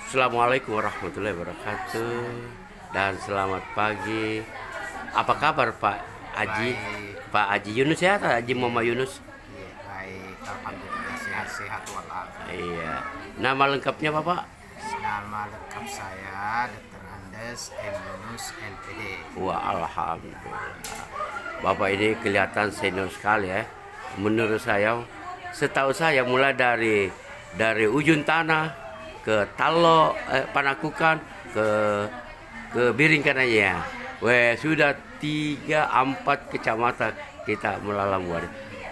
Assalamualaikum warahmatullahi wabarakatuh dan selamat pagi. Apa kabar Pak Haji? Baik, Pak Haji Yunus ya, atau Haji Muhammad Yunus? iya, baik, alhamdulillah sehat-sehat walafiat. Iya. Nama lengkapnya Bapak? Nama lengkap saya Dr. Andes M. Yunus LPD. Wah, alhamdulillah. Bapak ini kelihatan senior sekali ya. Menurut saya, setahu saya mulai dari ujung tanah ke Talo, Panakukan ke Biringkanaya. Wah, sudah 3-4 kecamatan kita melalang.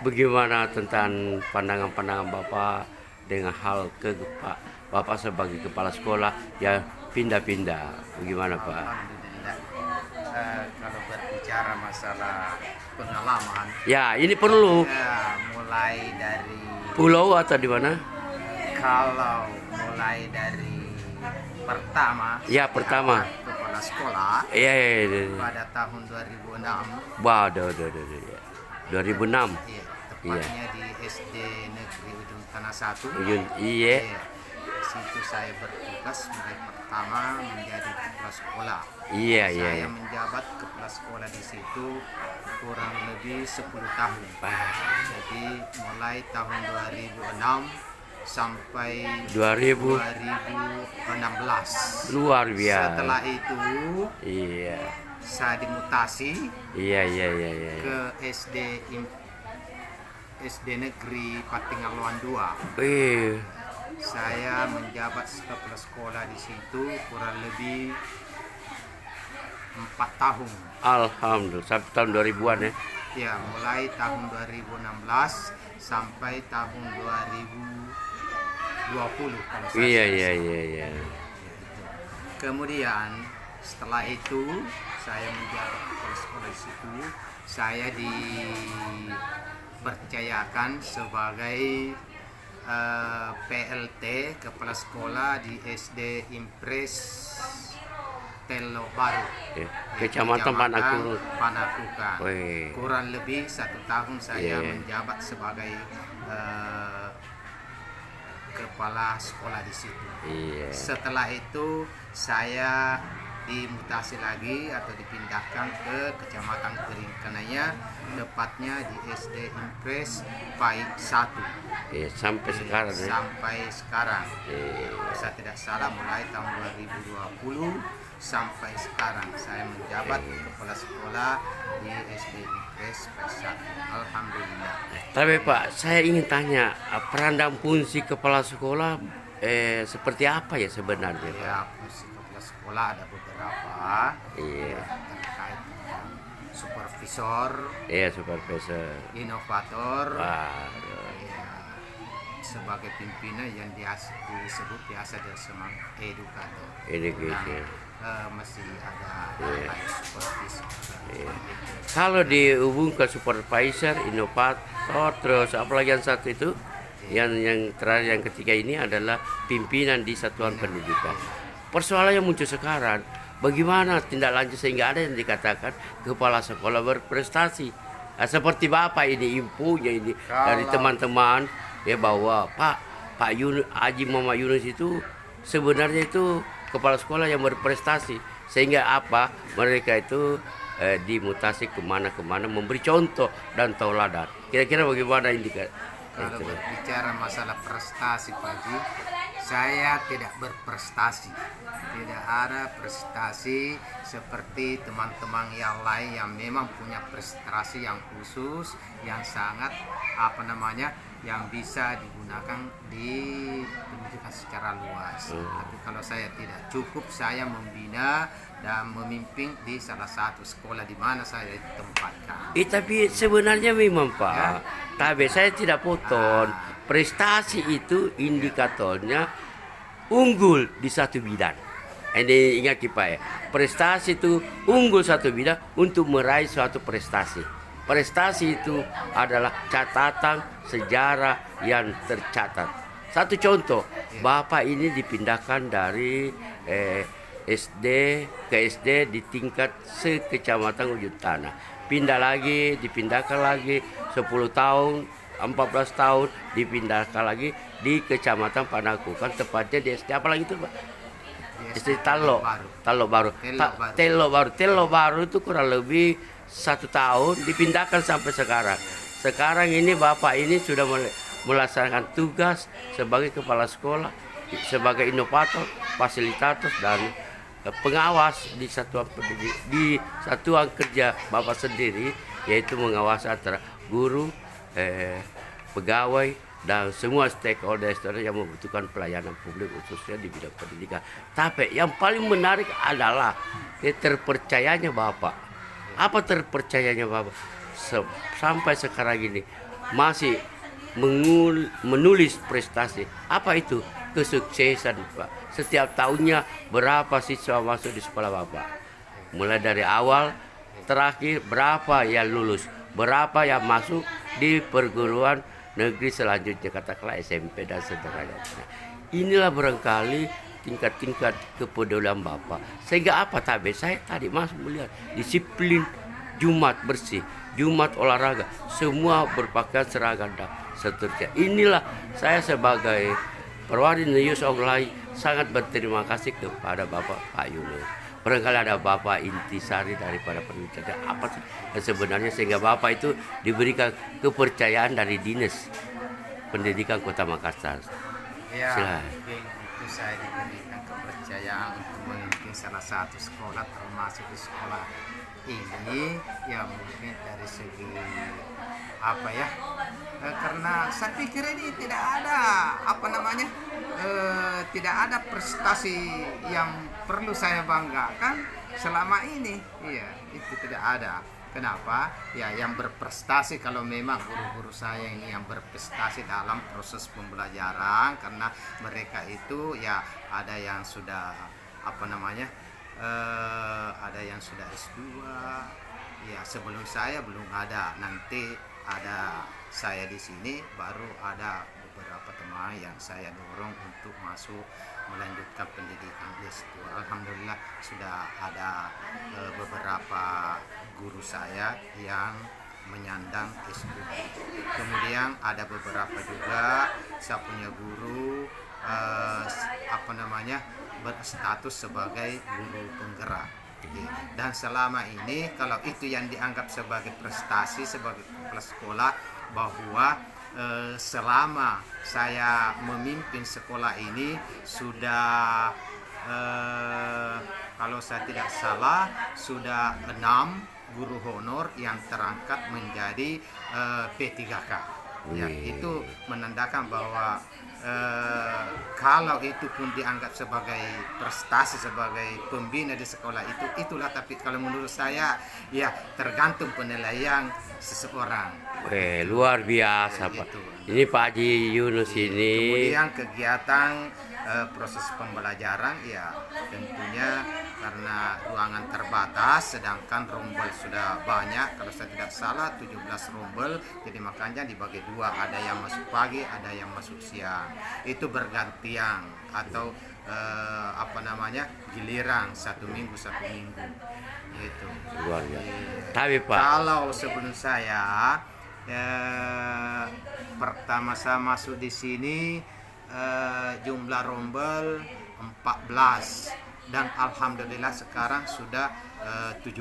Bagaimana tentang pandangan-pandangan Bapak dengan hal Bapak sebagai kepala sekolah yang pindah-pindah? Bagaimana Pak? Alhamdulillah. Kalau berbicara masalah pengalaman, Ya, ini perlu mulai dari pulau atau di mana? kalau mulai dari pertama, Ya, pertama. kepala sekolah Iya, iya. pada tahun 2006. Waduh, 2006. Iya, tepatnya di SD Negeri Ujung Tanah 1. Iya. Iya, di situ saya bertugas mulai pertama menjadi kepala sekolah. Iya, iya, Saya iya. menjabat kepala sekolah di situ kurang lebih 10 tahun. Jadi mulai tahun 2006 sampai 2016. Luar biasa. Setelah itu Iya. saya dimutasi Iya. ke SD Negeri Patingaluan 2. Eh, Saya menjabat kepala sekolah di situ kurang lebih 4 tahun. alhamdulillah sampai tahun 2000-an ya. Ya, mulai tahun 2016 sampai tahun 2020 kalau saya Iya. selesai. Kemudian setelah itu saya menjabat kepala sekolah di situ. Saya dipercayakan sebagai PLT kepala sekolah di SD Impres Telo Baru, Kecamatan Panakukan. Panakukan. Wih. Kurang lebih 1 tahun saya Iya. menjabat sebagai kepala sekolah di situ. Iya. Setelah itu saya dimutasi lagi atau dipindahkan ke Kecamatan Biringkanaya, tepatnya di SD Impres Pai 1. Iya, sampai sekarang ya. Sampai sekarang. Iya. Kalau saya tidak salah mulai tahun 2020 sampai sekarang saya menjabat kepala sekolah di SD Impres Pai 1. Alhamdulillah. Tapi Pak, saya ingin tanya, peran dan fungsi kepala sekolah seperti apa ya sebenarnya Pak? Ya, fungsi kepala sekolah ada beberapa. Iya. Terkait dengan supervisor, Iya, supervisor. inovator, Waduh. ya, sebagai pimpinan yang disebut biasa dengan edukator. Ini gitu. Masih ada Iya. kayak supervisor. Kalau dihubungkan supervisor, inovator, terus apalagi yang satu itu, yang terakhir yang ketiga ini adalah pimpinan di satuan pendidikan. Persoalan yang muncul sekarang, bagaimana tindak lanjut sehingga ada yang dikatakan kepala sekolah berprestasi. Nah, seperti Bapak ini infonya ini dari teman-teman ya bahwa Pak Haji Muhammad Yunus itu sebenarnya itu kepala sekolah yang berprestasi, sehingga apa mereka itu dimutasi kemana-kemana memberi contoh dan tauladan. Kira-kira bagaimana indikasi? Kalau berbicara masalah prestasi Pak Haji, saya tidak berprestasi. Tidak ada prestasi seperti teman-teman yang lain yang memang punya prestasi yang khusus, yang sangat yang bisa digunakan di pendidikan secara luas. Tapi kalau saya tidak cukup, saya membina dan memimpin di salah satu sekolah di mana saya ditempatkan. Tapi sebenarnya memang Pak, tapi saya tidak potong. Prestasi itu indikatornya unggul di satu bidang. Ini ingat Pak ya, prestasi itu unggul satu bidang untuk meraih suatu prestasi. Prestasi itu adalah catatan sejarah yang tercatat. Satu contoh, Bapak ini dipindahkan dari SD ke SD di tingkat sekecamatan Ujung Tanah. Pindah lagi, dipindahkan lagi 10 tahun, 14 tahun dipindahkan lagi di Kecamatan Panakukan, tepatnya di SD apa lagi itu Pak? SD Talo Baru. Baru. Telo Baru. Telo Baru itu kurang lebih 1 tahun dipindahkan sampai sekarang. Sekarang ini Bapak ini sudah melaksanakan tugas sebagai kepala sekolah, sebagai inovator, fasilitator dan pengawas di satuan kerja Bapak sendiri, yaitu mengawasi antara guru, pegawai dan semua stakeholder yang membutuhkan pelayanan publik khususnya di bidang pendidikan. Tapi yang paling menarik adalah terpercayanya Bapak. Apa terpercayanya Bapak? Sampai sekarang ini masih menulis prestasi. Apa itu? Kesuksesan Pak. Setiap tahunnya berapa siswa masuk di sekolah Bapak? Mulai dari awal terakhir berapa yang lulus, berapa yang masuk di perguruan negeri selanjutnya, katakanlah SMP dan sederajatnya. Inilah barangkali tingkat-tingkat kepedulian Bapak. Sehingga apa Tabe? Saya tadi masuk melihat disiplin Jumat bersih, Jumat olahraga, semua berpakaian seragam dan seterusnya. Inilah saya sebagai perwali News Online sangat berterima kasih kepada Bapak Pak Yunus. Barangkali ada Bapak intisari daripada penelitian apa sih sebenarnya sehingga Bapak itu diberikan kepercayaan dari Dinas Pendidikan Kota Makassar. Ya, mungkin itu saya diberikan kepercayaan untuk memimpin salah satu sekolah, termasuk di sekolah ini ya mungkin dari segi apa ya, karena saya pikir ini tidak ada tidak ada prestasi yang perlu saya banggakan selama ini. Iya, itu tidak ada. Kenapa? Ya yang berprestasi kalau memang guru-guru saya ini yang berprestasi dalam proses pembelajaran, karena mereka itu ya ada yang sudah ada yang sudah S2. Ya sebelum saya belum ada, nanti ada saya di sini baru ada beberapa teman yang saya dorong untuk masuk melanjutkan pendidikan S2. Alhamdulillah sudah ada beberapa guru saya yang menyandang S2. Kemudian ada beberapa juga saya punya guru berstatus sebagai guru penggerak. Dan selama ini kalau itu yang dianggap sebagai prestasi sebagai kepala sekolah, bahwa selama saya memimpin sekolah ini sudah kalau saya tidak salah sudah 6 guru honor yang terangkat menjadi P3K. Ya, itu menandakan bahwa kalau itu pun dianggap sebagai prestasi sebagai pembina di sekolah itulah, tapi kalau menurut saya ya tergantung penilaian seseorang. Luar biasa Pak. Ini Pak Haji Yunus ini. Kemudian kegiatan proses pembelajaran ya tentunya karena ruangan terbatas sedangkan rombel sudah banyak, kalau saya tidak salah 17 rombel, jadi makanya dibagi 2, ada yang masuk pagi ada yang masuk siang, itu bergantian atau giliran 1 minggu gitu. Luar biasa. Tapi Pak, kalau sebelum saya pertama saya masuk di sini jumlah rombel 14 dan alhamdulillah sekarang sudah 17.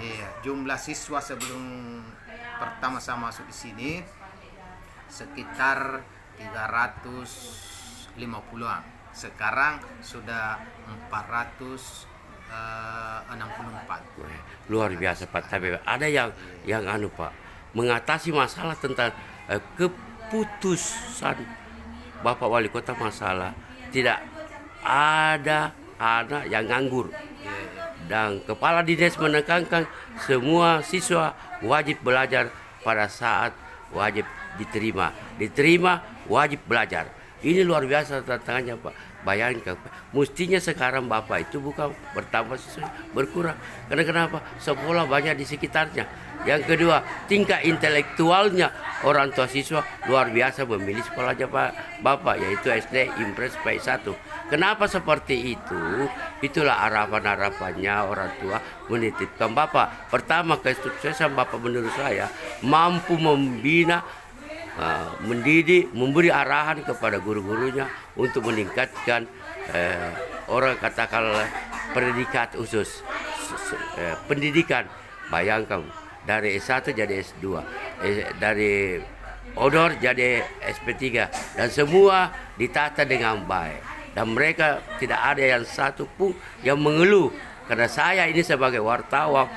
Iya, jumlah siswa sebelum pertama saya masuk di sini sekitar 350-an. Sekarang sudah 464. Luar biasa Pak. Tapi ada yang Pak mengatasi masalah tentang keputusan Bapak Wali Kota masalah tidak ada anak yang nganggur, dan Kepala Dinas menekankan semua siswa wajib belajar pada saat wajib diterima wajib belajar. Ini luar biasa tantangannya Pak. Bayangkan, mestinya sekarang Bapak itu bukan bertambah siswa, berkurang. Karena kenapa? Sekolah banyak di sekitarnya. Yang kedua, tingkat intelektualnya orang tua siswa luar biasa memilih sekolahnya Bapak, yaitu SD Impres Pai 1. Kenapa seperti itu? Itulah harapan-harapannya orang tua menitipkan Bapak. Pertama, kesuksesan Bapak menurut saya mampu membina, mendidik, memberi arahan kepada guru-gurunya untuk meningkatkan orang katakanlah predikat khusus pendidikan. Bayangkan dari S1 jadi S2, dari odor jadi SP3, dan semua ditata dengan baik. Dan mereka tidak ada yang satu pun yang mengeluh. Karena saya ini sebagai wartawan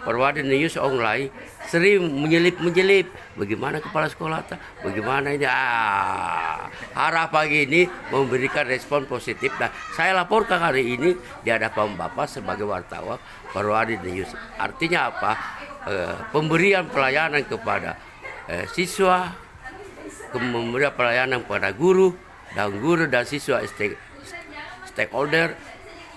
Perwadi News Online sering menyelip bagaimana kepala sekolah, bagaimana ini. Harap pagi ini memberikan respon positif, dan saya laporkan hari ini di hadapan Bapak sebagai wartawan Perwadi News. Artinya apa? Pemberian pelayanan kepada siswa, memberikan pelayanan kepada guru dan siswa stakeholder,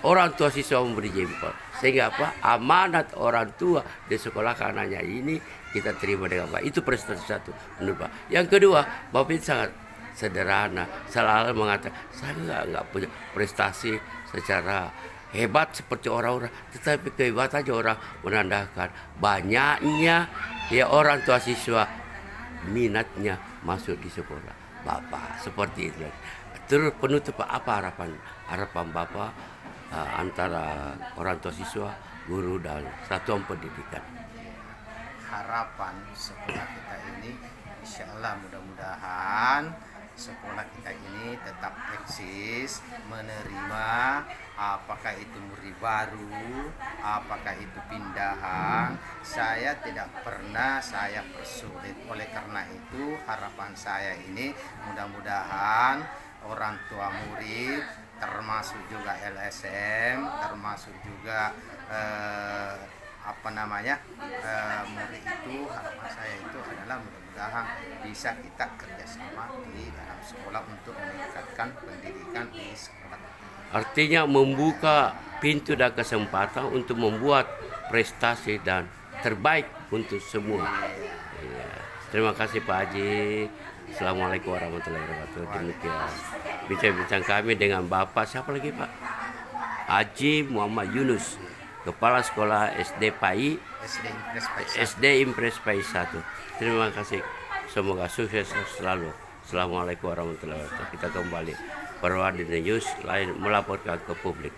orang tua siswa memberi jempol. Sehingga apa? Amanat orang tua di sekolah anaknya ini kita terima dengan baik. Itu prestasi satu menurut Pak. Yang kedua, Bapak itu sangat sederhana. Selalu mengatakan saya nggak punya prestasi secara hebat seperti orang-orang, tetapi kehebatannya orang menandakan banyaknya ya orang tua siswa minatnya masuk di sekolah Bapak, seperti itu. Terus penutup, apa harapan Bapak antara orang tua siswa, guru dan satuan pendidikan? Harapan sekolah kita ini, insya Allah mudah-mudahan sekolah kita ini tetap eksis, menerima apakah itu murid baru, apakah itu pindahan. Saya tidak pernah saya persulit. Oleh karena itu harapan saya ini mudah-mudahan orang tua murid, termasuk juga LSM, termasuk juga murid itu, harapan saya itu adalah mudah-mudahan bisa kita kerjasama di dalam sekolah untuk meningkatkan pendidikan di sekolah. Artinya membuka pintu dan kesempatan untuk membuat prestasi dan terbaik untuk semua. Ya. Terima kasih Pak Haji. Assalamualaikum warahmatullahi wabarakatuh. Demikian bincang-bincang kami dengan Bapak siapa lagi Pak? Haji Muhammad Yunus, Kepala Sekolah SD PAI, SD Impres PAI 1. Terima kasih. Semoga sukses selalu. Assalamualaikum warahmatullahi wabarakatuh. Kita kembali Perwadi News lain melaporkan ke publik.